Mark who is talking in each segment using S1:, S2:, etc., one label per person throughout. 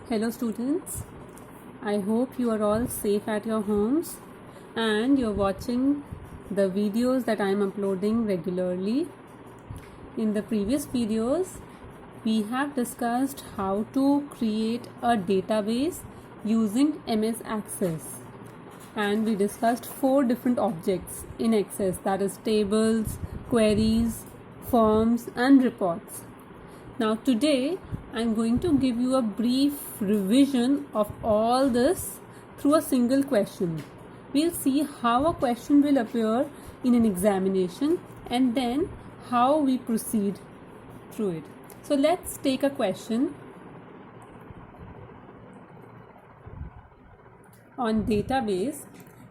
S1: Hello students, I hope you are all safe at your homes and you're watching the videos that I am uploading regularly. In the previous videos, we have discussed how to create a database using MS Access, and we discussed 4 different objects in Access, that is tables, queries, forms and reports. Now today I'm going to give you a brief revision of all this through a single question. We'll see how a question will appear in an examination and then how we proceed through it. So let's take a question on database,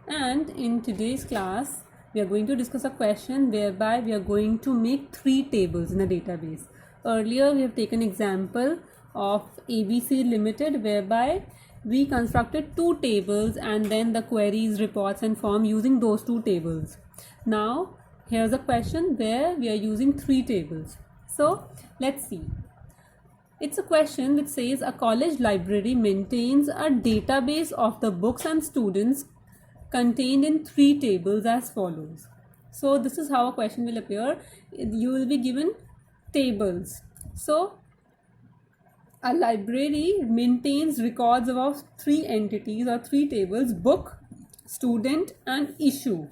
S1: and in today's class we are going to discuss a question whereby we are going to make 3 tables in a database. Earlier we have taken example of ABC Limited whereby we constructed 2 tables and then the queries, reports and form using those 2 tables. Now here's a question where we are using 3 tables. So let's see. It's a question which says a college library maintains a database of the books and students contained in 3 tables as follows. So this is how a question will appear. You will be given tables. So a library maintains records of 3 entities or 3 tables: book, student and issue.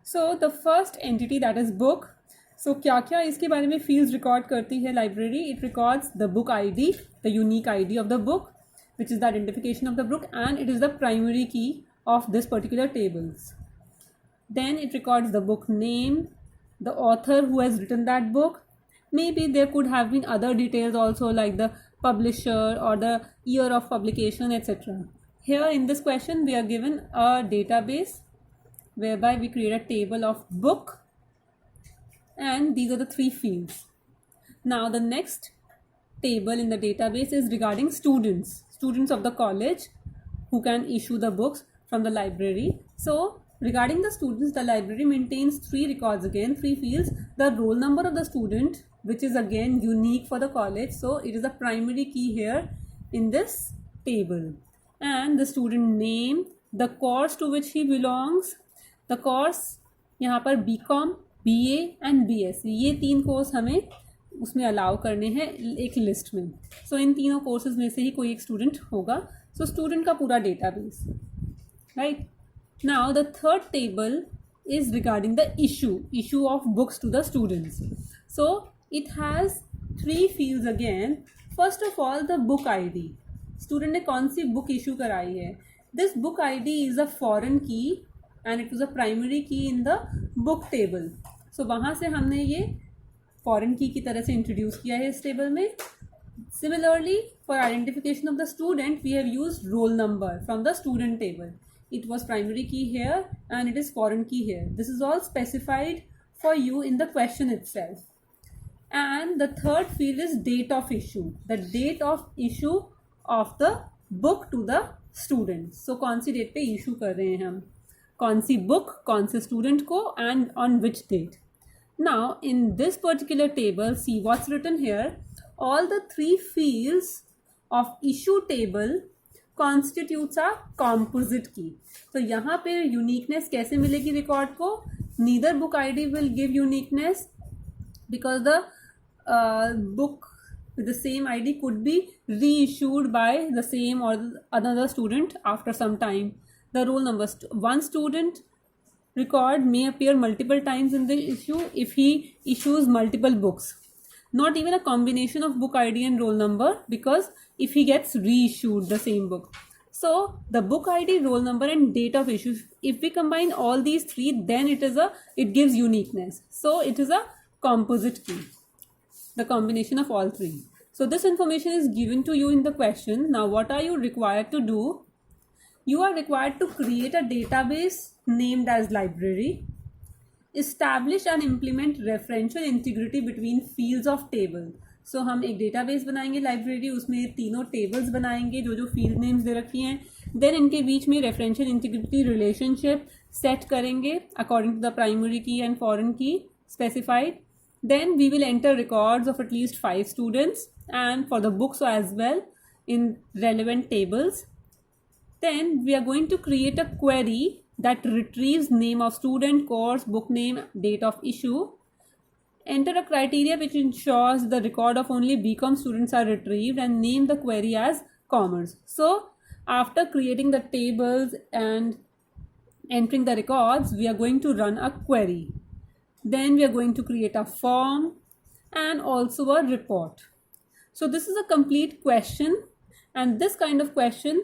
S1: So the first entity, that is book. So क्या क्या इसके बारे में fields record करती है library? It records the book ID, the unique ID of the book, which is the identification of the book, and it is the primary key of this particular tables. Then it records the book name, the author who has written that book. Maybe there could have been other details also, like the publisher or the year of publication, etc. Here in this question we are given a database whereby we create a table of book, and these are the 3 fields. Now the next table in the database is regarding students of the college who can issue the books from the library. So regarding the students, the library maintains 3 records, again 3 fields: the roll number of the student, which is again unique for the college, so it is the primary key here in this table, and the student name, the course to which he belongs. The course यहाँ पर BCom, BA and BSc, ये 3 course हमें उसमें allow करने हैं एक list में. सो इन तीनों कोर्सेज में से ही कोई एक स्टूडेंट होगा. सो स्टूडेंट का पूरा database, right. Now the third table is regarding the issue of books to the students. So it has 3 fields again. First of all, the book ID. Student ने कौन सी book issue कराई है? This book ID is a foreign key and it was a primary key in the book table. So वहाँ से हमने ये foreign key की तरह से introduce किया है इस table में. Similarly, for identification of the student, we have used roll number from the student table. It was primary key here and it is foreign key here. This is all specified for you in the question itself. And the third field is date of issue, the date of issue of the book to the student. So कौन सी date पे issue कर रहे हैं हम, कौन सी book कौन से student को, and on which date. Now in this particular table, see what's written here. All the 3 fields of issue table constitutes a composite key. तो यहाँ पे uniqueness कैसे मिलेगी रिकॉर्ड को? Neither book ID will give uniqueness because the book with the same ID could be reissued by the same or another student after some time. The roll number, one student record may appear multiple times in the issue if he issues multiple books. Not even a combination of book ID and roll number, because if he gets reissued the same book. So the book ID, roll number and date of issue, if we combine all these 3, then it gives uniqueness. So it is a composite key, the combination of all 3. So this information is given to you in the question. Now what are you required to do? You are required to create a database named as library, establish and implement referential integrity between fields of table. So हम एक database बनाएंगे library, उसमें तीनों tables बनाएंगे जो field names दे रखी हैं. Then इनके बीच में referential integrity relationship set करेंगे according to the primary key and foreign key specified. Then we will enter records of at least 5 students, and for the books as well. in relevant tables. Then we are going to create a query that retrieves name of student, course, book name, date of issue. Enter a criteria which ensures the record of only BCom students are retrieved, and name the query as commerce. So after creating the tables and entering the records, we are going to run a query. Then we are going to create a form and also a report. So this is a complete question, and this kind of question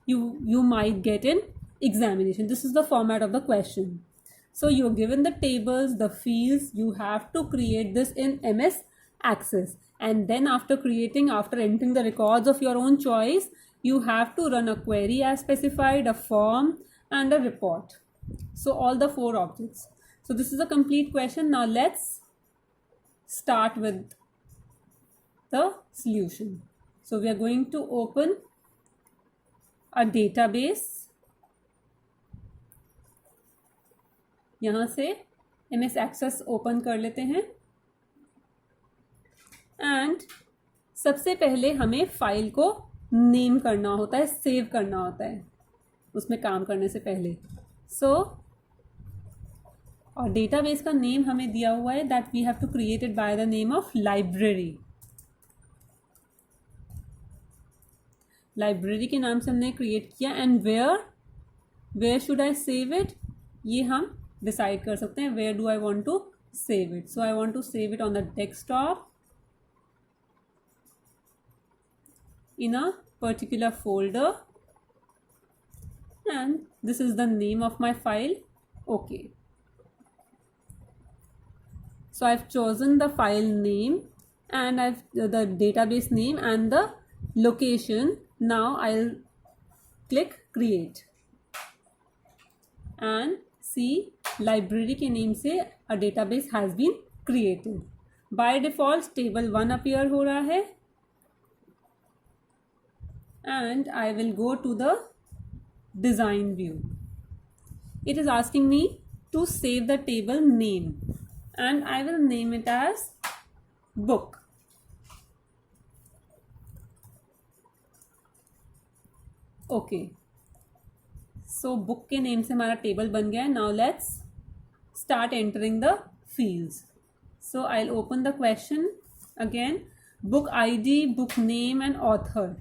S1: you might get in examination. This is the format of the question. So you're given the tables, the fields, you have to create this in MS Access, and then after entering the records of your own choice, you have to run a query as specified, a form and a report. So all the 4 objects. So this is a complete question. Now let's start with the solution. So we are going to open a database. यहाँ से MS Access open कर लेते हैं, and सबसे पहले हमें file को name करना होता है, सेव करना होता है उसमें काम करने से पहले. और डेटाबेस का नेम हमें दिया हुआ है that we have to create it by the name of library. Library के नाम से हमने क्रिएट किया. And where should I save it, ये हम डिसाइड कर सकते हैं. Where do I want to save it? So I want to save it on the desktop in a particular folder, and this is the name of my file. Okay, so I've chosen the file name and I've the database name and the location. Now I'll click create and see library के name से a database has been created. By default table 1 appear हो रहा है, and I will go to the design view. It is asking me to save the table name, and I will name it as book. Okay, so book के name से हमारा table बन गया है. Now let's start entering the fields. So I'll open the question again. Book ID, book name and author.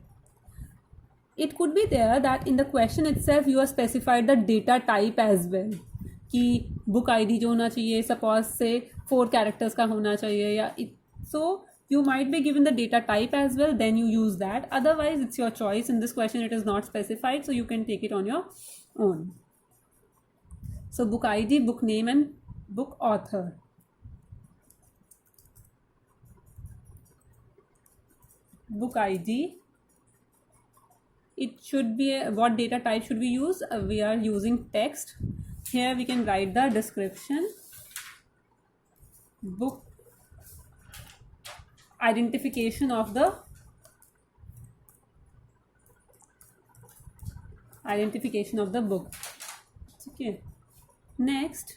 S1: It could be there that in the question itself you are specified the data type as well, कि book ID जो होना चाहिए suppose से 4 characters का होना चाहिए, या so you might be given the data type as well, then you use that. Otherwise it's your choice. In this question it is not specified, so you can take it on your own. So book ID, book name and book author. Book ID, it should be what data type should we use? We are using text. Here we can write the description. Book identification of the book. Okay. Next,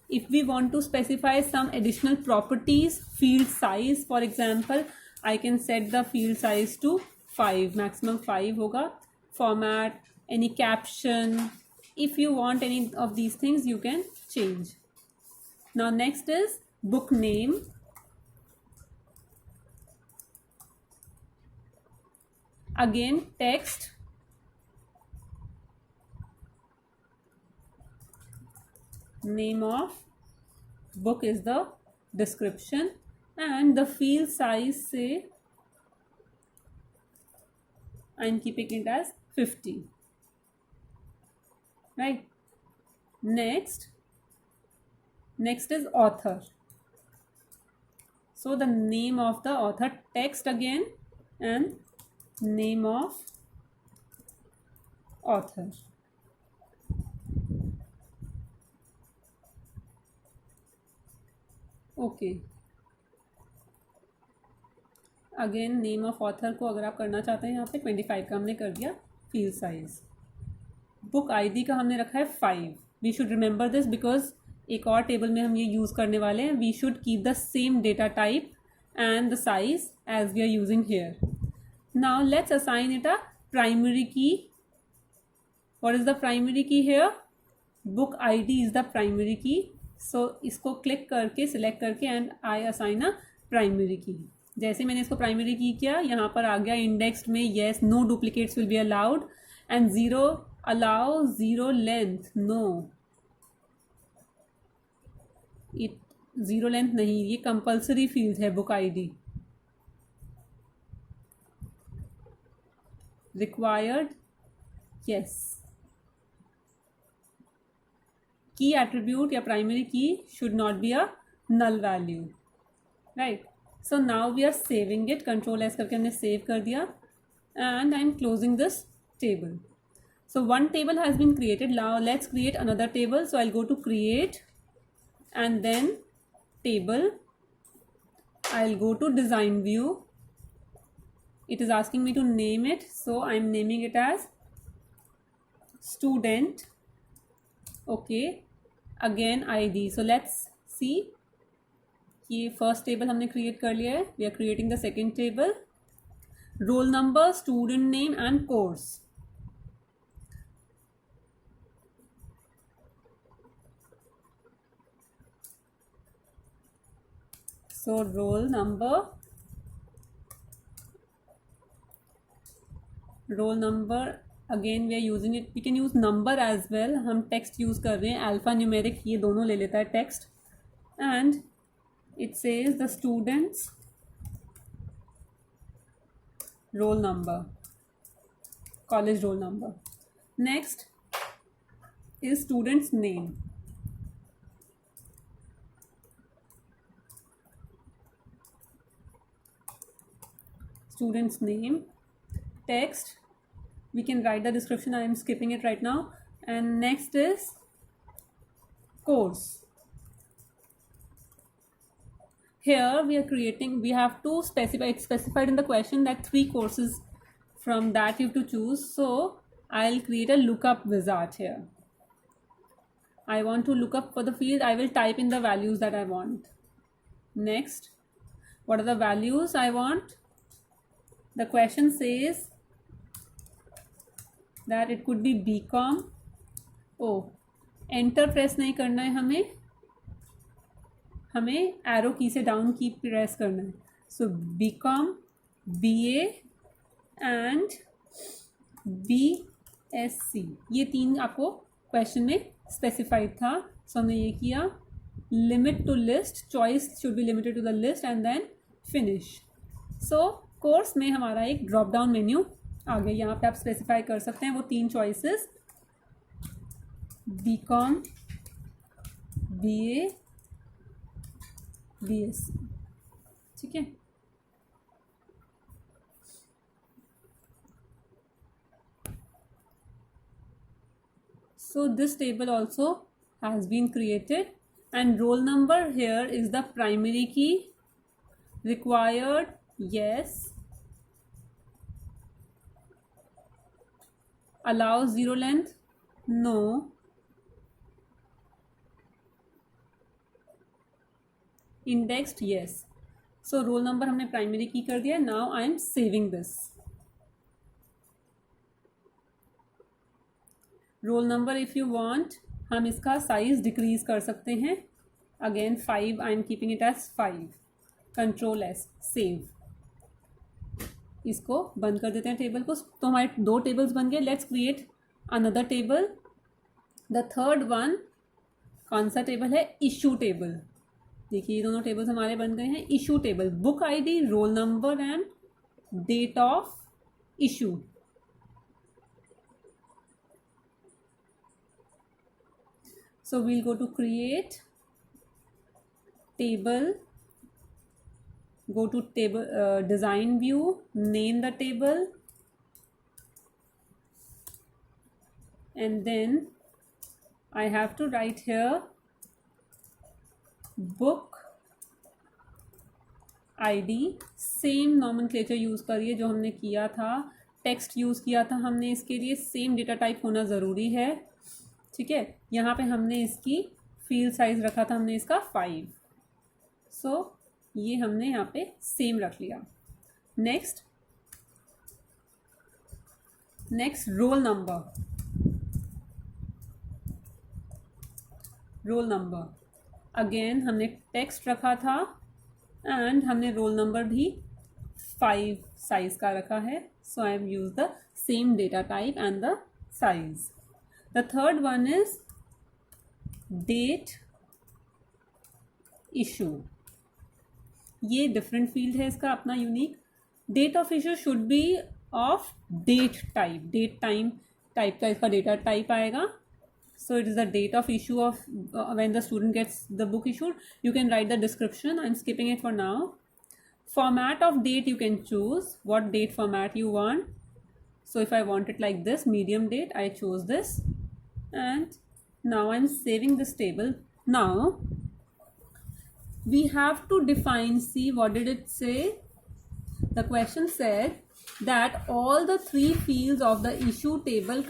S1: if we want to specify some additional properties, field size for example, I can set the field size to 5, maximum 5 होगा. Format, any caption, if you want any of these things you can change. Now next is book name. Again text, name of book is the description, and the field size say I'm keeping it as 50. Right. Next is author. So the name of the author, text again, and name of author. Okay. Again name of author को अगर आप करना चाहते हैं यहाँ पे 25 का हमने कर दिया फील्ड साइज. बुक आईडी का हमने रखा है 5. We should remember this because एक और टेबल में हम ये यूज़ करने वाले हैं. We should keep the same data type and the size as we are using here. Now let's assign it a primary key. What is the primary key here? Book ID is the primary key. So इसको click करके select करके and I assign a primary की. जैसे मैंने इसको primary की किया, यहाँ पर आ गया इंडेक्स्ड में yes, no duplicates will be allowed and zero allow zero length, no it zero length नहीं, ये कंपल्सरी फील्ड है. Book ID required yes. Key attribute या primary key should not be a null value, right? So now we are saving it. Control S करके हमने save कर दिया and I'm closing this table. So one table has been created. Now let's create another table. So I'll go to create and then table. I'll go to design view. It is asking me to name it, so I'm naming it as student. Okay, again ID. So let's see कि first table हमने create कर लिया है. We are creating the second table. Roll number, student name and course. So roll number, again we are using it, we can use number as well. हम text use कर रहे हैं, alpha numeric ये दोनों ले लेता है text. And it says the students roll number, college roll number. Next is student's name. Student's name, text, we can write the description. I am skipping it right now. And next is course. Here we are creating, we have to specify, it's specified in the question that 3 courses, from that you have to choose. So I'll create a lookup wizard here. I want to look up for the field. I will type in the values that I want. Next, what are the values I want? The question says that it could be BCom. Oh, enter press नहीं करना है हमें arrow की से down की press करना है. सो BCom, BA and BSc, ये 3 आपको क्वेश्चन में स्पेसिफाइड था. सो हमने ये किया. Limit to list, choice should be limited to the list and then finish. So course में हमारा एक ड्रॉप डाउन मेन्यू आ गया. यहाँ पे आप स्पेसिफाई कर सकते हैं वो 3 चॉइसेस, BCom, BA, BSc. ठीक है. So this table also has been created and roll number here is the primary key. Required yes. Allow zero length no. Indexed yes. So roll number हमने primary key कर दिया. Now I am saving this. Roll number if you want हम इसका size decrease कर सकते हैं. Again 5, I am keeping it as 5. Control S, save. इसको बंद कर देते हैं टेबल को. तो हमारे 2 टेबल्स बन गए. Let's create another table. The third one कौन सा टेबल है? Issue table. देखिए ये दोनों टेबल्स हमारे बन गए हैं. Issue table, book ID, roll number and date of issue. So we'll go to create table, go to table design view, name the table, and then I have to write here book ID. Same nomenclature use करिए जो हमने किया था. Text use किया था हमने इसके लिए. सेम डेटा टाइप होना ज़रूरी है. ठीक है. यहाँ पे हमने इसकी फील्ड साइज रखा था, हमने इसका 5. सो ये हमने यहाँ पे सेम रख लिया. Next next roll number, roll number again हमने टेक्स्ट रखा था एंड हमने रोल नंबर भी 5 साइज का रखा है. So I have use the same data type and the size. The third one is date issue. ये डिफरेंट फील्ड है इसका अपना unique. Date of issue should be of date type, date time type का इसका data type आएगा. So it is the date of issue of when the student gets the book issued. You can write the description. I'm skipping it for now. Format of date you can choose what date format you want. So if I want it like this, medium date, I chose this, and now I'm saving this table. Now we have to define, see what did it say? The question said that all the three fields of the issue table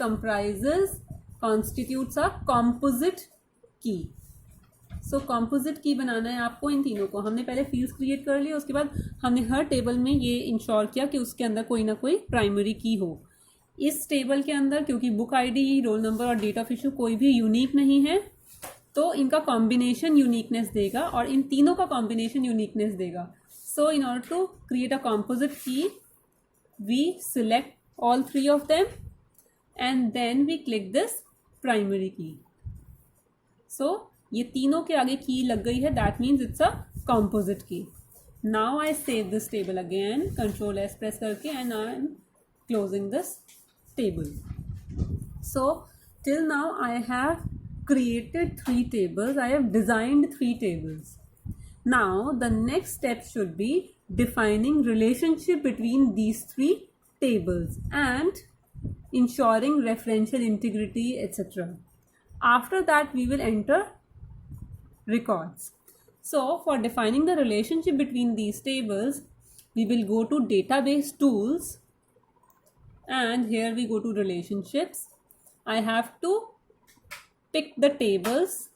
S1: constitutes a composite key. So composite key बनाना है आपको इन तीनों को. हमने पहले fields create कर लिए, उसके बाद हमने हर टेबल में ये इंश्योर किया कि उसके अंदर कोई ना कोई प्राइमरी की हो. इस टेबल के अंदर क्योंकि बुक आईडी, रोल नंबर और डेट ऑफ इशू कोई भी यूनिक नहीं है, तो इनका कॉम्बिनेशन यूनिकनेस देगा और इन तीनों का कॉम्बिनेशन यूनिकनेस देगा. So in order to create a composite key we select all three of them and then we click this primary key. So ये तीनों के आगे की लग गई है, that means it's a composite key. Now I save this table again, Control S press करके, and I am closing this table. So till now I have created 3 tables, I have designed 3 tables. Now the next step should be defining relationship between these 3 tables and ensuring referential integrity, etc. After that we will enter records. So for defining the relationship between these tables, we will go to database tools and here we go to relationships. I have to pick the tables.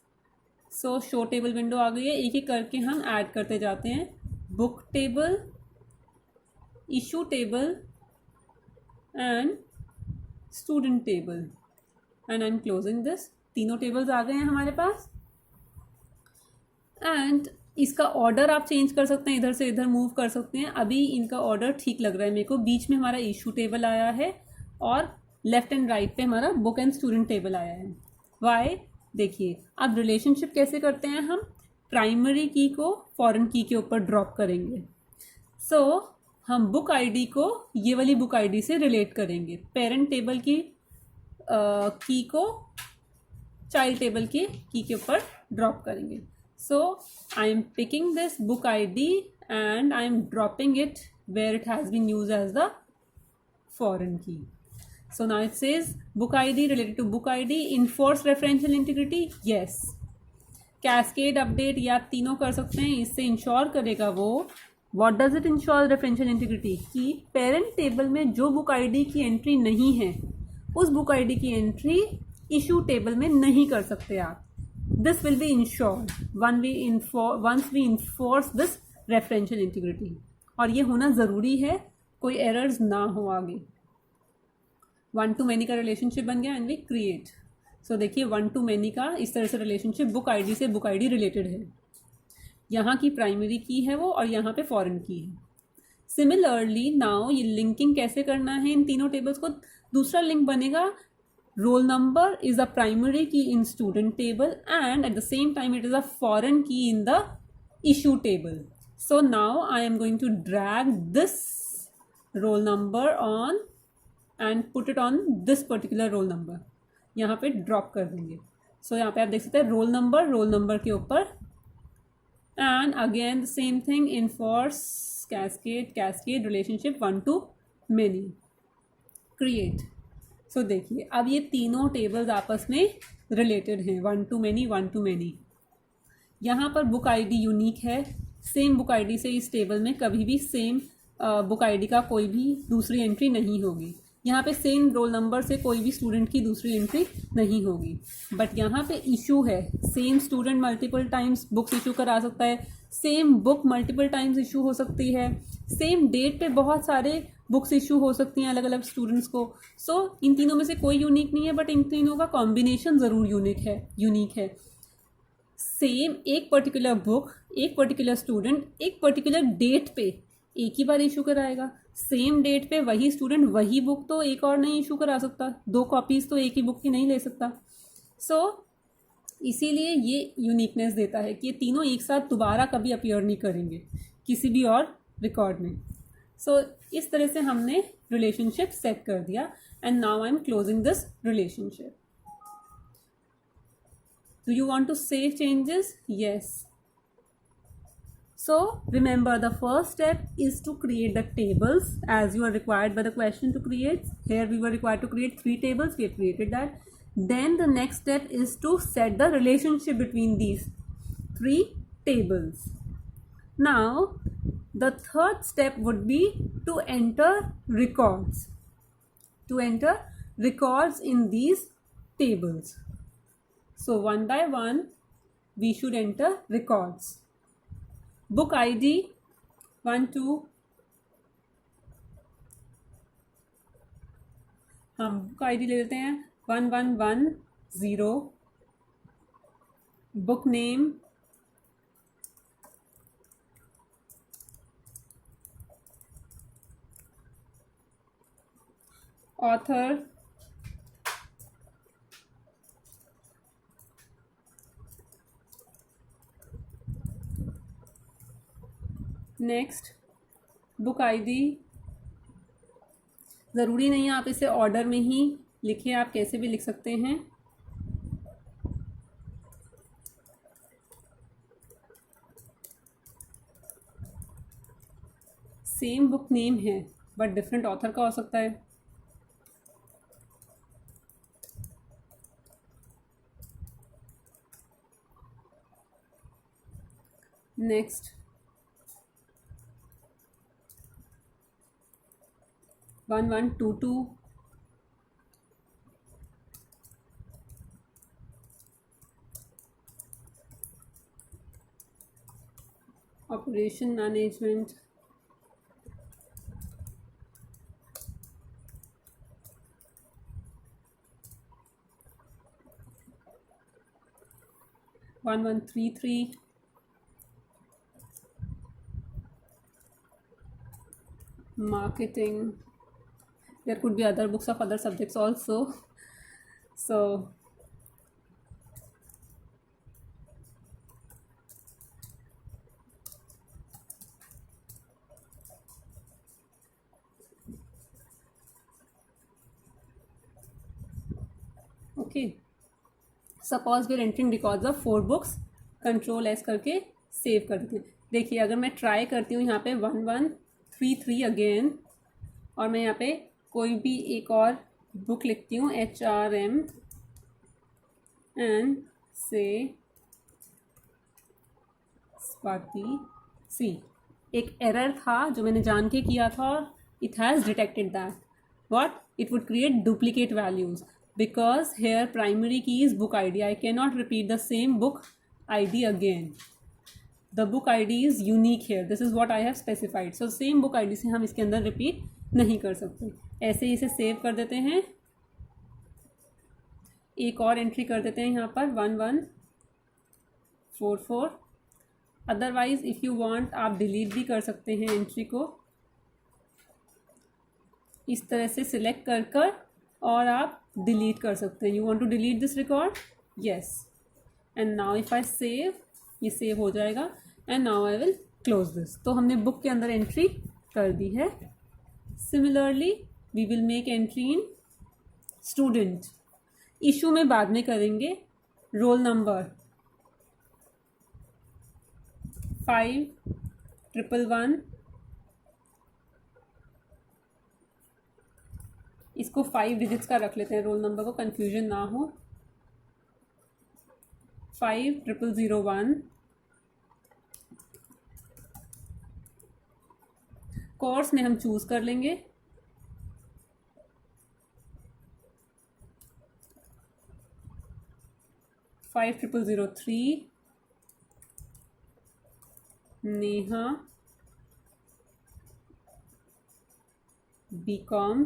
S1: So show table window आ गई है, एक एक करके हम add करते जाते हैं. book table, issue table and student table, and I'm closing this. तीनों टेबल्स आ गए हैं हमारे पास. एंड इसका ऑर्डर आप चेंज कर सकते हैं, इधर से इधर मूव कर सकते हैं. अभी इनका ऑर्डर ठीक लग रहा है मेरे को. बीच में हमारा इशू टेबल आया है और लेफ्ट एंड राइट पे हमारा बुक एंड स्टूडेंट टेबल आया है. वाई? देखिए अब रिलेशनशिप कैसे करते हैं हम. प्राइमरी की को फॉरेन की के ऊपर ड्रॉप करेंगे. सो हम बुक आईडी को ये वाली बुक आईडी से रिलेट करेंगे. पेरेंट टेबल की की को चाइल्ड टेबल की के ऊपर ड्रॉप करेंगे. So I am picking this book ID and I am dropping it where it has been use as the foreign key. So now it says book ID related to book ID. Enforce referential integrity, yes. Cascade update ये आप तीनों कर सकते हैं. इससे ensure करेगा वो. What does it ensure referential integrity? कि पेरेंट टेबल में जो बुक आईडी की एंट्री नहीं है उस बुक आईडी की एंट्री इशू टेबल में नहीं कर सकते आप. This will be ensured once we enforce this referential integrity. और ये होना ज़रूरी है, कोई एरर्स ना हो आगे. 1 to many का रिलेशनशिप बन गया एंड वी क्रिएट. सो देखिए 1 to many का इस तरह से रिलेशनशिप बुक आईडी से बुक आईडी रिलेटेड है. यहाँ की प्राइमरी की है वो और यहाँ पे फॉरेन की है. सिमिलरली नाउ ये लिंकिंग कैसे करना है इन तीनों टेबल्स को. दूसरा लिंक बनेगा roll number is a primary key in student table and at the same time it is a foreign key in the issue table. So now I am going to drag this roll number on and put it on this particular roll number. यहाँ पे drop कर देंगे. सो यहाँ पे आप देख सकते हैं रोल नंबर के ऊपर. And again the same thing, enforce cascade relationship 1 to many, create. So देखिए अब ये तीनों टेबल्स आपस में रिलेटेड हैं. 1 to many. यहाँ पर बुक आईडी यूनिक है. सेम बुक आईडी से इस टेबल में कभी भी सेम बुक आईडी का कोई भी दूसरी एंट्री नहीं होगी. यहाँ पे सेम रोल नंबर से कोई भी स्टूडेंट की दूसरी एंट्री नहीं होगी. बट यहाँ पे इशू है. Same student multiple times books issue करा सकता है. Same book multiple times issue हो सकती है. सेम डेट पे बहुत सारे बुक्स इशू हो सकती हैं अलग अलग स्टूडेंट्स को. सो इन तीनों में से कोई यूनिक नहीं है, बट इन तीनों का कॉम्बिनेशन ज़रूर यूनिक है. सेम एक पर्टिकुलर बुक, एक पर्टिकुलर स्टूडेंट एक पर्टिकुलर डेट पे एक ही बार इशू कराएगा. सेम डेट पे वही स्टूडेंट वही बुक तो एक और नहीं इशू करा सकता, 2 कॉपीज़ तो एक ही बुक की नहीं ले सकता. सो इसीलिए ये यूनिकनेस देता है कि ये तीनों एक साथ दोबारा कभी अपीयर नहीं करेंगे किसी भी और रिकॉर्ड में. सो इस तरह से हमने रिलेशनशिप सेट कर दिया. And now I am closing this relationship. Do you want to save changes? Yes. So remember, the first step is to create the tables as you are required by the question to create. Here we were required to create 3 tables. We have created that. Then the next step is to set the relationship between these 3 tables. Now the third step would be to enter records. To enter records in these tables. So one by one we should enter records. Book ID 1 2, हम book ID ले लेते हैं 1110. Book name author next book ID. ज़रूरी नहीं है आप इसे order में ही लिखें, आप कैसे भी लिख सकते हैं. सेम बुक नेम है बट डिफरेंट ऑथर का हो सकता है. Next 1122. Operation management. One 1133. marketing. There could be other books of other subjects also. So okay, suppose we are entering records of 4 books. Control S करके save कर देते हैं. देखिए अगर मैं ट्राई करती हूँ यहाँ पे 1133 अगेन, और मैं यहाँ पे कोई भी एक और बुक लिखती हूँ HRM एंड से स्वाति सी. एक एरर था जो मैंने जान के किया था और it has detected that. What? It would create duplicate values because here primary key is book ID. I cannot repeat the same book ID again. The book ID is unique here. This is what I have specified. So same book ID से हम इसके अंदर repeat नहीं कर सकते. ऐसे ही इसे save कर देते हैं. एक और एंट्री कर देते हैं यहाँ पर 1144. अदरवाइज इफ़ यू वांट आप डिलीट भी कर सकते हैं एंट्री को. इस तरह से सिलेक्ट कर कर और आप डिलीट कर सकते हैं. You want to delete this record? Yes. And now if I save, ये सेव हो जाएगा. And now I will close this. तो हमने बुक के अंदर एंट्री कर दी है. Similarly we will make entry in student. Issue में बाद में करेंगे. Roll number 5111. इसको 5 डिजिट्स का रख लेते हैं रोल नंबर को, कन्फ्यूजन ना हो. 5001. कोर्स में हम चूज कर लेंगे 5003. Neha. BCom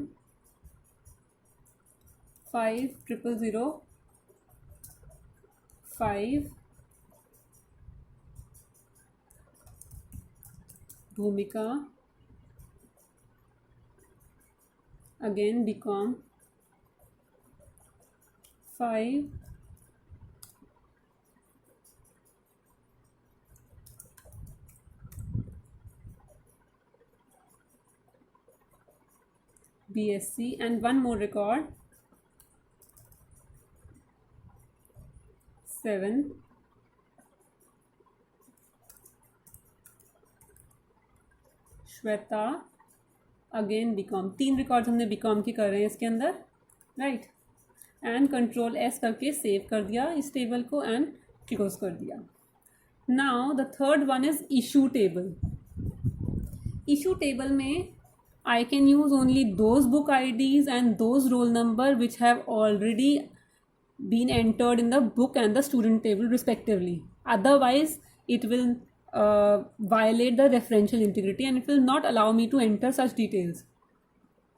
S1: 5005 Bhumika, again BCom 5 BSc, and one more record 7 Shweta, again BCom. 3 records हमने बीकॉम की कर रहे हैं इसके अंदर, राइट। एंड कंट्रोल एस करके सेव कर दिया इस टेबल को एंड क्लोज कर दिया। Now the third one is issue table. Issue table में I can use only those book IDs and those roll number which have already been entered in the book and the student table respectively. Otherwise, it will violate the referential integrity and it will not allow me to enter such details.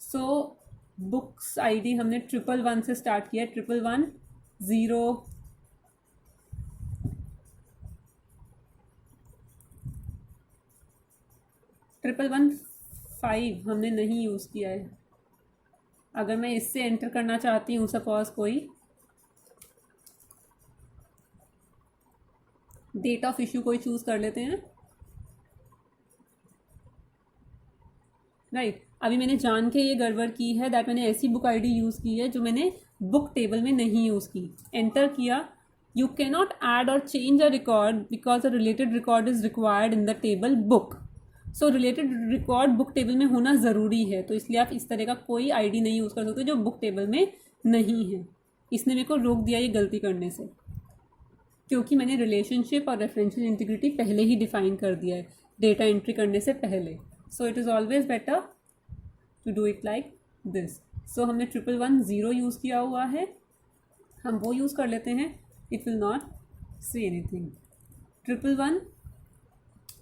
S1: So, books ID हमने 111 से start किया, 111 0 111 5 हमने नहीं use किया है। अगर मैं इससे एंटर करना चाहती हूँ सपोज कोई डेट ऑफ इशू कोई चूज़ कर लेते हैं, राइट। अभी मैंने जान के ये गड़बड़ की है दैट मैंने ऐसी बुक आईडी यूज़ की है जो मैंने बुक टेबल में नहीं यूज़ की। एंटर किया, यू कैन नॉट ऐड और change a record because a related record is required in the table book. So related record book table में होना ज़रूरी है, तो इसलिए आप इस तरह का कोई आईडी नहीं यूज़ कर सकते जो बुक टेबल में नहीं है। इसने मेरे को रोक दिया ये गलती करने से, क्योंकि मैंने रिलेशनशिप और रेफरेंशियल इंटीग्रिटी पहले ही डिफाइन कर दिया है डेटा एंट्री करने से पहले। So it is always better to do it like this. So हमने 111 0 यूज़ किया हुआ है, हम वो यूज़ कर लेते हैं, it will not say anything. 111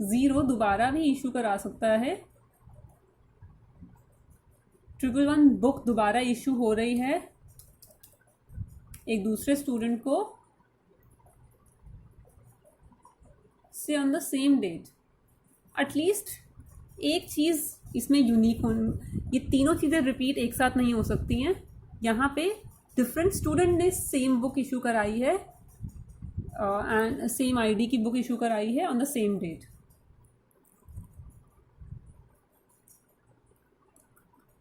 S1: 0 दोबारा भी इशू करा सकता है। 111 बुक दोबारा इशू हो रही है एक दूसरे स्टूडेंट को से on the same date. At least एक चीज़ इसमें यूनिक हो, ये तीनों चीज़ें रिपीट एक साथ नहीं हो सकती हैं। यहाँ पे डिफरेंट स्टूडेंट ने सेम बुक इशू कराई है एंड सेम आईडी की बुक इशू कराई है on the same date.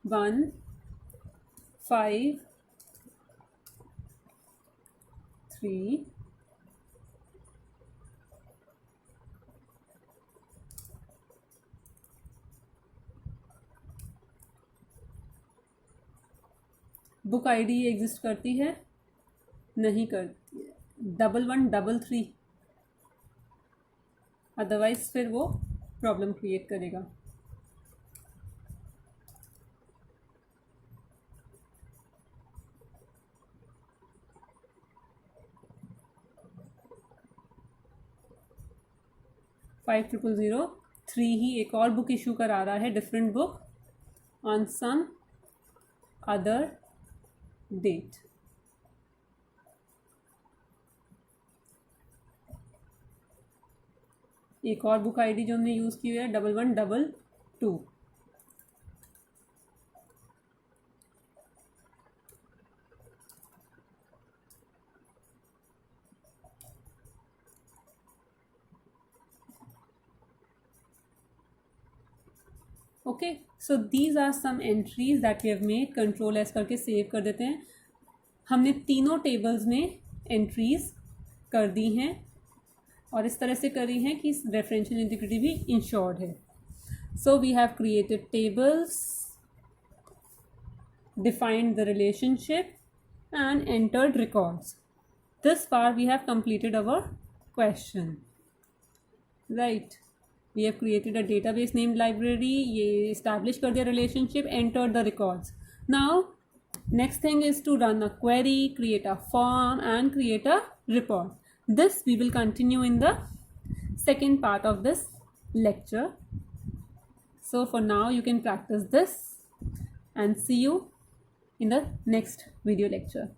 S1: 1 5 3 book ID exist करती है, नहीं करती है। 1133, अदरवाइज फिर वो प्रॉब्लम क्रिएट करेगा। फाइव 3 ही एक और बुक इशू करा रहा है, different book on some other date. एक और बुक आईडी जो हमने यूज़ की है 1122। Okay, so these are some entries that we have made. Control S करके सेव कर देते हैं। हमने तीनों टेबल्स में एंट्रीज कर दी हैं और इस तरह से करी हैं कि रेफरेंशियल इंटीग्रिटी भी इंश्योर्ड है। So we have created tables, defined the relationship and entered records. This far we have completed our question, right? We have created a database named library, ये establish कर दिया relationship, entered the records. Now next thing is to run a query, create a form and create a report. This we will continue in the second part of this lecture. So for now you can practice this and see you in the next video lecture.